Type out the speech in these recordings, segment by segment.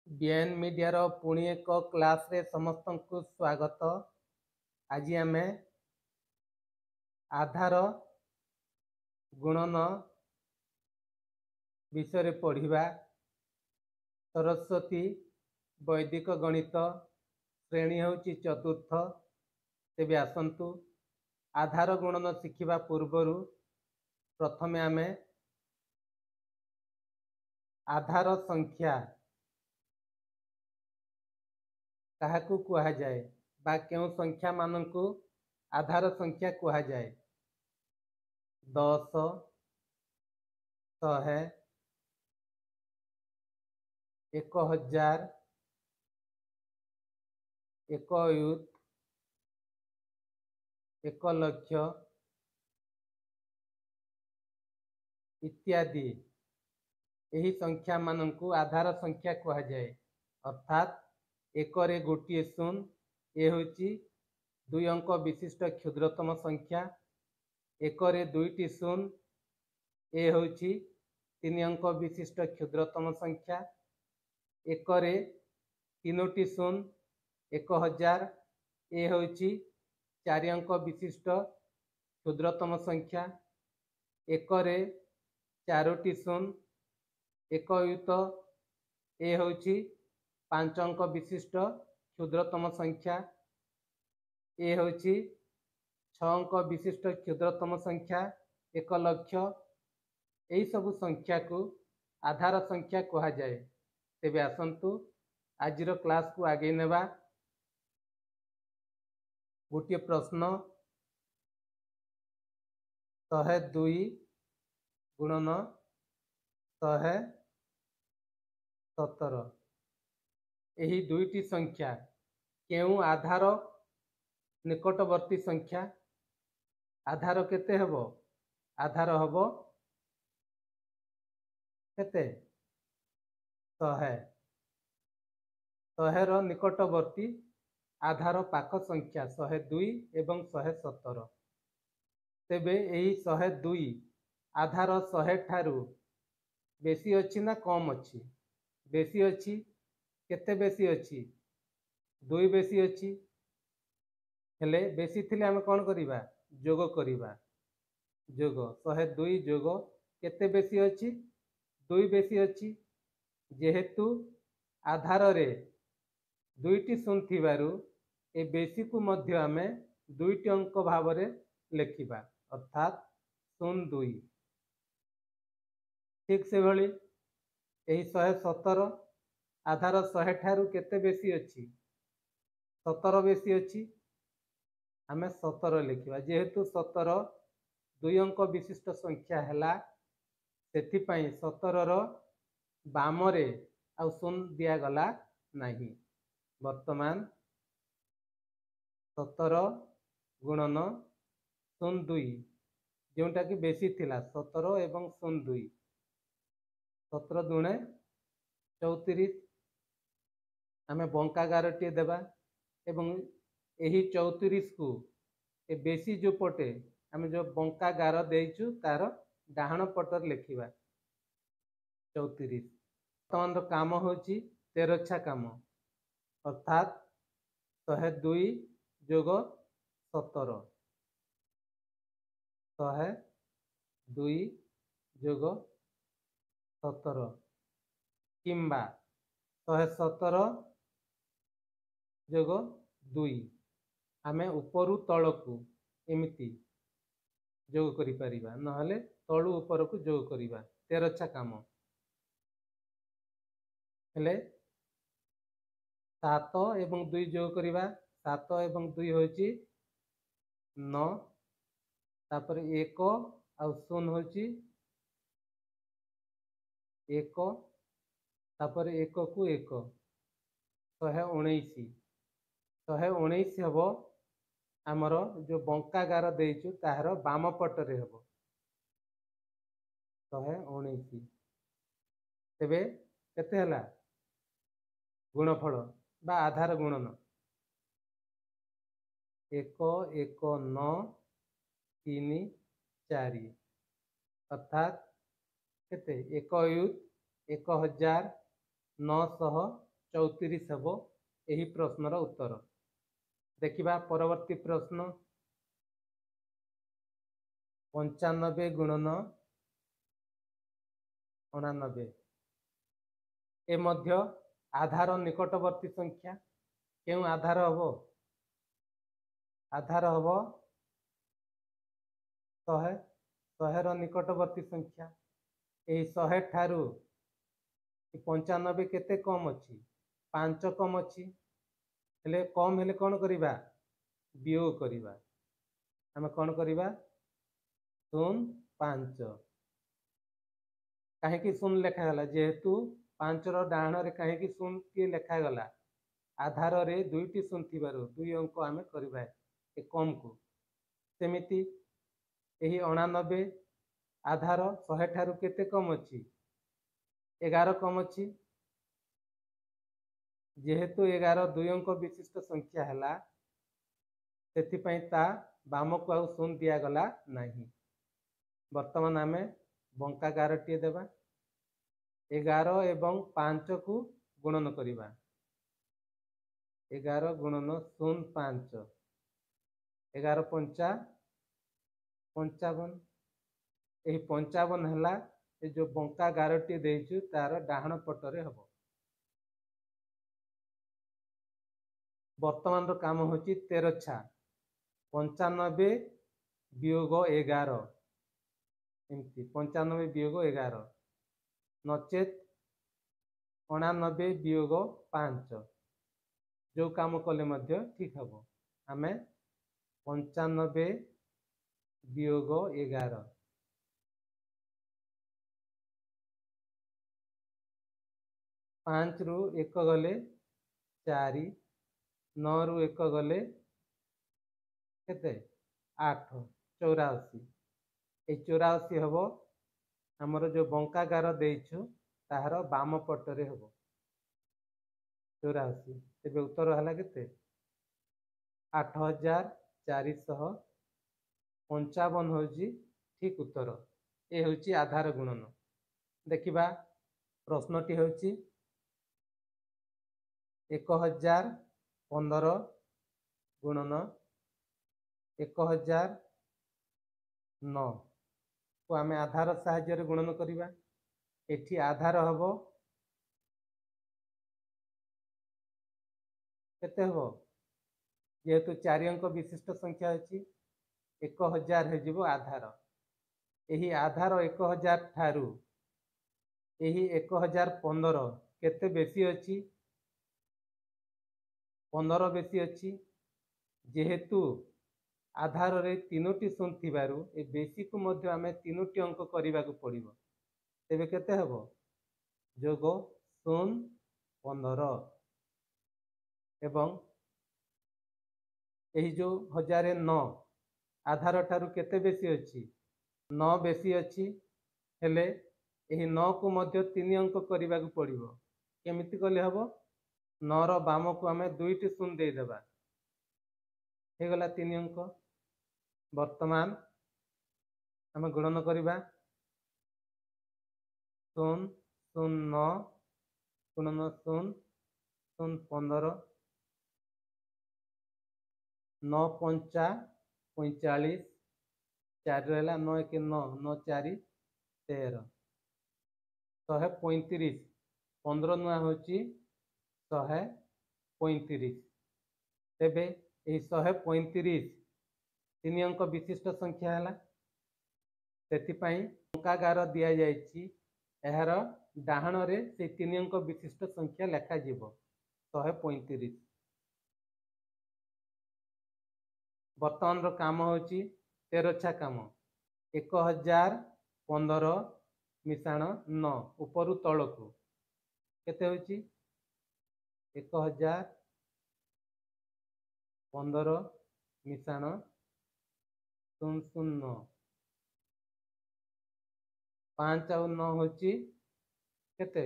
BN media रो पुणी एक class रे समस्त को स्वागत। आज आमे आधार गुणन विषय पढ़िबा। सरस्वती वैदिक गणित श्रेणी होची चतुर्थ। तेबे आसंतु आधार गुणन शिखिबा पूर्वरु प्रथमे आमे आधार संख्या काहाकू कुहा जाए बा केउ संख्या माननकू आधार संख्या कुहा जाए। 10 100 1000 1 अयुत 1 लक्ष इत्यादि यही संख्या माननकू आधार संख्या कुहा जाए। अर्थात 1 रे गोटिए शून्य ए होची 2 अंक विशिष्ट क्षुद्रतम संख्या। 1 रे दुईटी शून्य ए होची 3 अंक विशिष्ट क्षुद्रतम संख्या। 1 रे तीनोटी शून्य 1000 ए होची 4 अंक विशिष्ट क्षुद्रतम संख्या। 1 रे चारोटी शून्य 1 अयुत ए होची 5 अंक विशिष्ट क्षुद्रतम संख्या। ए होची 6 अंक विशिष्ट क्षुद्रतम संख्या 1 लक्ष। यही सब संख्या को आधार संख्या कहा जाए। तेबे आसंतु आजिर क्लास को आगे नेबा। गोटे प्रश्न 102 गुणन 117 यही दुईटी संख्या केउ आधार निकटवर्ती संख्या। आधार केते हबो? आधार हबो केते 100 100 रो निकटवर्ती आधार पाख संख्या 102 एवं 117। तेबे यही 102 आधार 100 ठारू बेसी अच्छी ना कम अच्छी? बेसी अच्छी। केते बेसी अच्छी? 2 बेसी अच्छी। हेले बेसी थिले आमे कोन करिबा? जोग करिबा। जोग 102 जोग केते बेसी अच्छी? 2 बेसी अच्छी। जेहेतु आधार रे दुईटी शून्य थिबारु ए बेसी को मध्य आमे दुईटी अंक भाव रे लेखिबा। अर्थात 02। ठीक से भली यही 117 आधार 100 ठारू केते बेसी अच्छी? 17 बेसी अच्छी। आमे 17 लिखिबा। जेहेतु 17 2 अंक विशिष्ट संख्या हैला सेथि पई 17 रो बामरे आ शून्य दिया गला नहीं। वर्तमान 17 गुणन 02 जोंटा कि बेसी थिला 17 एवं 02। 17 दुणे 34 आमे बंका गारटी देबा एवं यही 34 को ए बेसी जो पटे आमे जो बंका गार देइचु तार डाहण पटर लिखिबा 34। वर्तमान काम होची 13 काम। अर्थात 102 जोग 17 102 जोग 17 किंबा 117 जोग 2 आमे उपरु तळकू एमिति जोग करि परिबा नहले तळु ऊपर को जोग करिबा 13 काम। हेले 7 एवं 2 जोग करिबा 7 एवं 2 होची 9 तापर 1 आ 0 होची 1 तापर 1 को 1 119 119 हबो आमर जो बंका गार देइचु ताहार बाम पटरे हबो 119। तेबे केते हला गुणफल बा आधार गुणन 1 1 9 3 4 अर्थात केते 1 अयुत 1900 34 ହେବ ଏହି ପ୍ରଶ୍ନର ଉତ୍ତର। ଦେଖିବା ପରବର୍ତ୍ତୀ ପ୍ରଶ୍ନ 95 ଗୁଣନ 89 ଏ ମଧ୍ୟ ଆଧାର ନିକଟବର୍ତ୍ତୀ ସଂଖ୍ୟା। କେଉଁ ଆଧାର ହେବ? ଆଧାର ହେବ 100 100ର ନିକଟବର୍ତ୍ତୀ ସଂଖ୍ୟା। ଏହି 100 ଠାରୁ 95 କେତେ କମ୍ ଅଛି? 5 କମ୍ ଅଛି। ହେଲେ କମ୍ ହେଲେ କ'ଣ କରିବା? ବିୟୋଗ କରିବା। ଆମେ କ'ଣ କରିବା? 0 5 କାହିଁକି 0 ଲେଖାଗଲା? ଯେହେତୁ 5ର ଡାହାଣରେ କାହିଁକି 0 ଟିଏ ଲେଖାଗଲା? ଆଧାରରେ 2ଟି 0 ଥିବାରୁ 2 ଅଙ୍କ ଆମେ କରିବା ଏ କମ୍କୁ। ସେମିତି ଏହି 89 ଆଧାର 100 ଠାରୁ କେତେ କମ୍ ଅଛି? 11 କମ୍ ଅଛି। ଯେହେତୁ 11 2 ଅଙ୍କ ବିଶିଷ୍ଟ ସଂଖ୍ୟା ହେଲା, ସେଥିପାଇଁ ତା ବାମକୁ ଆଉ 0 ଦିଆଗଲା ନାହିଁ। ବର୍ତ୍ତମାନ ଆମେ ବଙ୍କା ଗାରଟିଏ ଦେବା। 11 ଏବଂ 5କୁ ଗୁଣନ କରିବା। 11 ଗୁଣନ 0 5 11 ପଞ୍ଚା 55। ଏହି 55 ହେଲା ଏ ଯେଉଁ ବଙ୍କା ଗାରଟି ଦେଇଛୁ ତାର ଡାହାଣ ପଟରେ ହେବ। ବର୍ତ୍ତମାନର କାମ ହେଉଛି ତେରଛା 95 ବିୟୋଗ 11। ଏମିତି 95 ବିୟୋଗ 11 ନଚେତ୍ 89 ବିୟୋଗ 5। ଯେଉଁ କାମ କଲେ ମଧ୍ୟ ଠିକ୍ ହେବ। ଆମେ 95 ବିୟୋଗ 11 5ରୁ 1 ଗଲେ 4 9ରୁ 1 ଗଲେ କେତେ? 8 84। এই 84 ହେବ ଆମର ଯେଉଁ ବଙ୍କା ଗାର ଦେଇଛୁ ତାହାର ବାମ ପଟରେ ହେବ 84। ତେବେ ଉତ୍ତର ହେଲା କେତେ? 8455 ହେଉଛି ଠିକ୍ ଉତ୍ତର। ଏ ହେଉଛି ଆଧାର ଗୁଣନ। ଦେଖିବା ପ୍ରଶ୍ନଟି ହେଉଛି 1015 ଗୁଣନ 1009 କୁ ଆମେ ଆଧାର ସାହାଯ୍ୟରେ ଗୁଣନ କରିବା। ଏଠି ଆଧାର ହେବ କେତେ ହେବ? ଯେହେତୁ 4 ଅଙ୍କ ବିଶିଷ୍ଟ ସଂଖ୍ୟା ଅଛି 1000 ହେଇଯିବ ଆଧାର। ଏହି ଆଧାର 1000 ଠାରୁ ଏହି 1015 କେତେ ବେଶୀ ଅଛି? 15 ବେଶୀ ଅଛି। ଯେହେତୁ ଆଧାରରେ 3ଟି 0 ଥିବାରୁ ଏ ବେଶୀକୁ ମଧ୍ୟ ଆମେ 3ଟି ଅଙ୍କ କରିବାକୁ ପଡ଼ିବ। ତେବେ କେତେ ହେବ? ଯୋଗ 0 15 ଏବଂ ଏହି ଯେଉଁ 1009 ଆଧାର ଠାରୁ କେତେ ବେଶୀ ଅଛି? 9 ବେଶୀ ଅଛି। ହେଲେ ଏହି 9କୁ ମଧ୍ୟ 3 ଅଙ୍କ କରିବାକୁ ପଡ଼ିବ। କେମିତି କଲେ ହେବ? 9ର ବାମକୁ ଆମେ 2ଟି 0 ଦେଇଦେବା। ହେଇଗଲା 3 ଅଙ୍କ। ବର୍ତ୍ତମାନ ଆମେ ଗୁଣନ କରିବା 0 0 9 ଗୁଣନ 0 0 15 9 ପଞ୍ଚା 45 4 ରହିଲା 9 1 9 9 4 13 135। 15 ନୂଆ ହେଉଛି 135। ତେବେ ଏହି 135 3 ଅଙ୍କ ବିଶିଷ୍ଟ ସଂଖ୍ୟା ହେଲା। ସେଥିପାଇଁ ବଙ୍କା ଗାର ଦିଆଯାଇଛି। ଏହାର ଡାହାଣରେ ସେଇ 3 ଅଙ୍କ ବିଶିଷ୍ଟ ସଂଖ୍ୟା ଲେଖାଯିବ 135। ବର୍ତ୍ତମାନର କାମ ହେଉଛି ତେରଛା କାମ। 1015 ମିଶାଣ 9 ଉପରୁ ତଳକୁ କେତେ ହେଉଛି? 1015 ମିଶାଣ 009। 5 ଆଉ 9 ହେଉଛି କେତେ?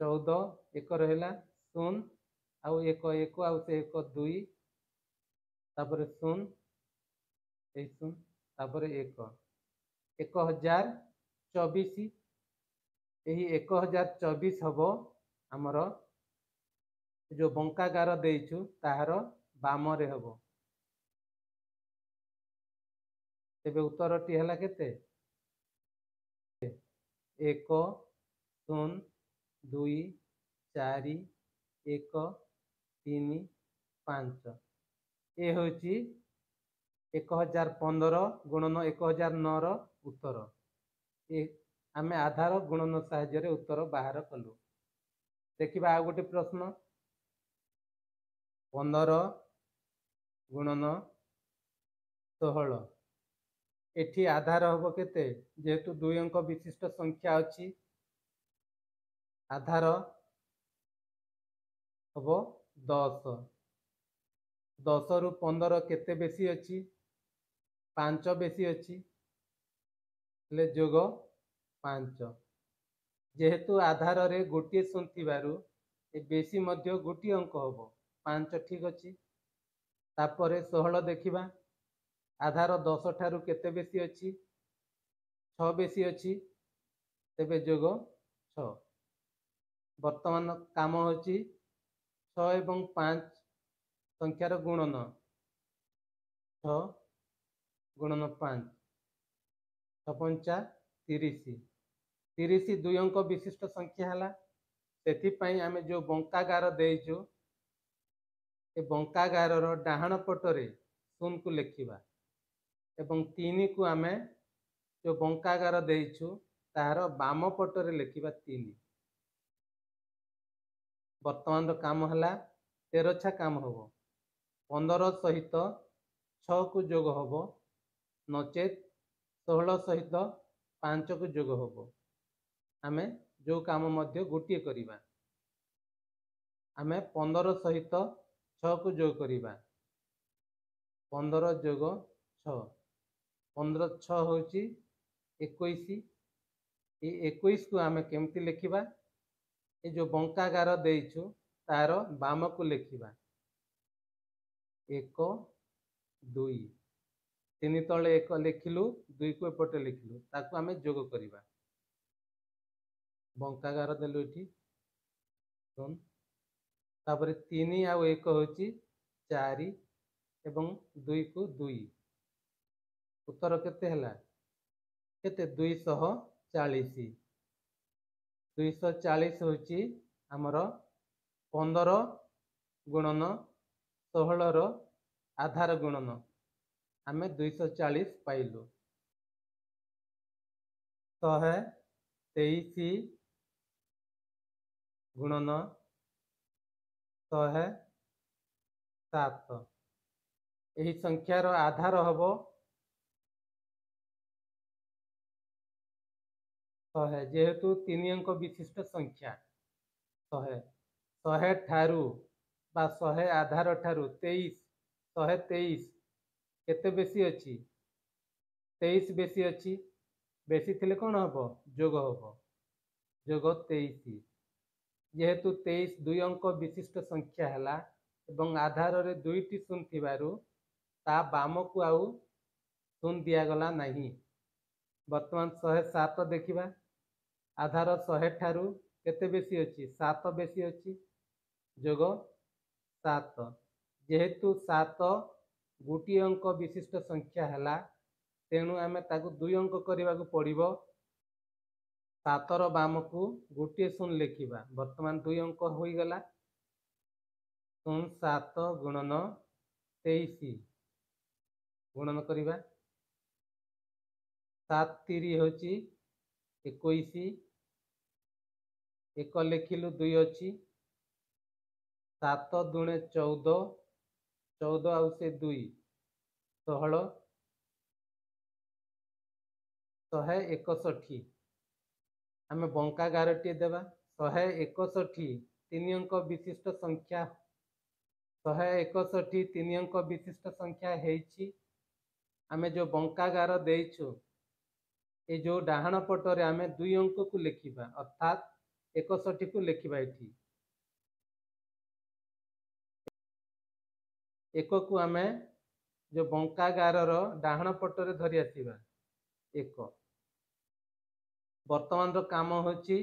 14। 1 ରହିଲା 0 ଆଉ 1 1 ଆଉ ସେ 1 2 ତାପରେ 0 ଏଇ 0 ତାପରେ 1 1024। ଏହି 1024 ହେବ आमर जो बंका गार देइछु ताहार बामरे हबो। तेबे उत्तरटी हला केते 1 0 2 4 1 3 5 ए होची 1015 गुणन 1009 रो उत्तर। ए आमे आधार गुणन साहाय्य रे उत्तर बाहर कलु। देखिबा आ गोटे प्रश्न 15 गुणन 16 एठी आधार हबो केते जेहेतु 2 अंक विशिष्ट संख्या अछि आधार हबो 10 10 रु 15 केते बेसी अछि 5 बेसी अछि ले जोग 5 जेहेतु आधार रे गोटे शून्य थिबारु ए बेसी मध्य गोटे अंक हबो 5 ठीक अछि। तापरे 16 देखिबा आधार 10 ठारू केते बेसी अछि 6 बेसी अछि तेबे जोग 6। वर्तमान काम होची 6 एवं 5 संख्यार गुणन 6 गुणन 5 6 पंचा 30 30 2 अंक विशिष्ट संख्या हला सेथि पई आमे जो बंका गार देइछु ए बंका गार रो डाहाण पटरे शून्य को लिखिबा एवं 3 को आमे जो बंका गार देइछु ताहार बाम पटरे लिखिबा 3। वर्तमान रो काम हला 13 छा काम हबो 15 सहित 6 को जोग हबो नचेत 16 सहित 5 को जोग हबो। आमे जो काम मध्य गोटे करिबा आमे 15 सहित 6 को जोग करिबा 15 जोग 6 15 6 होची 21 ए 21 को आमे केमती लिखिबा ए जो बंका गार देइछु तार बाम को लिखिबा 1 2 तीन तले 1 लिखिलु 2 को एपटे लिखिलु ताकू आमे जोग करिबा बंका गार देलु एठी सुन तापरे 3 आ 1 होची 4 एवं 2 को 2 उत्तर केते हला केते 240 240 होची हमर 15 गुणन 16 रो आधार गुणन आमे 240 पाइलु 123 गुणन 107 एही संख्यार आधार हबो 100 जेहेतु 3 अंक विशिष्ट संख्या 100 100 ठारू बा 100 आधार ठारू 23 123 केते बेसी अछि 23 बेसी अछि बेसी थिले कोन हबो जोग हबो जोग 23 जेहेतु 23 2 अंक विशिष्ट संख्या हला एवं आधार रे दुईटी शून्य थिबारु ता बाम को आउ शून्य दिया गला नाही। वर्तमान 107 देखिबा आधार 100 ठारू केते बेसी अछि 7 बेसी अछि जोग 7 जेहेतु 7 गोटी अंक विशिष्ट संख्या हला तेणु आमे ताकू 2 अंक करबा को पड़िबो 7 रो बाम को गोटे शून्य लिखिबा वर्तमान 2 अंक होई गला 7 गुणन 23 गुणन करिबा 7 3 होची 21 1 लिखिलु 2 अछि 7 दुणे 14 14 आउ से 2 16 161 आमे बंका गारटी देबा 161 3 अंक विशिष्ट संख्या 161 3 अंक विशिष्ट संख्या हेछि आमे जो बंका गार देइछु ए जो डाहाण पटरे आमे 2 अंक को लिखिबा अर्थात 61 को लिखिबा एठी 1 को आमे जो बंका गार रो डाहाण पटरे धरि आसीबा 1 वर्तमान रो काम होची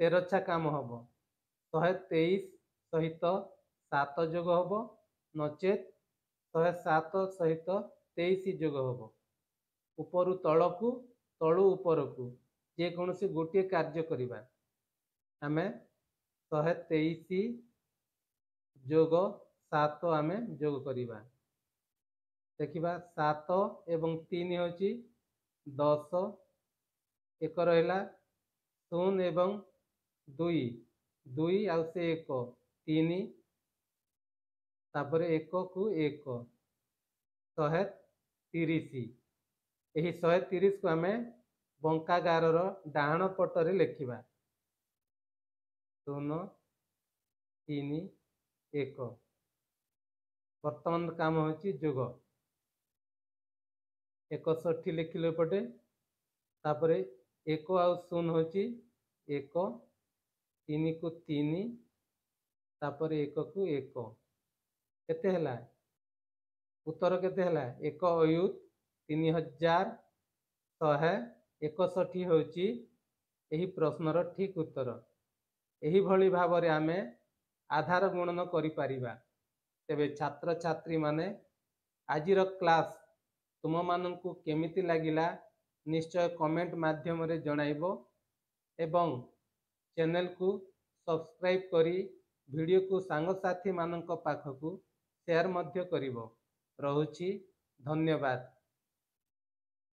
13 छा काम हबो 123 सहित 7 जोग हम नचेत 107 सहित 23 जोग हम उपरु तलकू तलु उपरकू जेकोसी गोटे कार्य करिबा आमे 123 जोग 7 आमे जोग करिबा देखिबा 7 एवं 3 होची 10 एक रहिला 0 एवं 2 2 आउ से 1 3 तापर 1 को 1 130 एही 130 को आमे बंकागारर डाहाण पटरे लिखिबा 0 3 1 वर्तमान काम होची जोग 61 लिखिले पटे तापर 1 आउ 0 होची 1 3 को 3 तापर 1 को 1 केते हला उत्तर केते हला 1 अयुत 3161 होची एही प्रश्नर ठीक उत्तर एही भली भाबरे आमे आधार गुणन करि पारिबा तेबे छात्र छात्री माने आजिर क्लास तुम माननकु केमिति लागिला निश्चय कमेंट माध्यम रे जणाइबो एवं चैनल को सब्सक्राइब करी वीडियो को सांग साथी माननक पाखकु शेयर मध्य करिवो रहुछि धन्यवाद।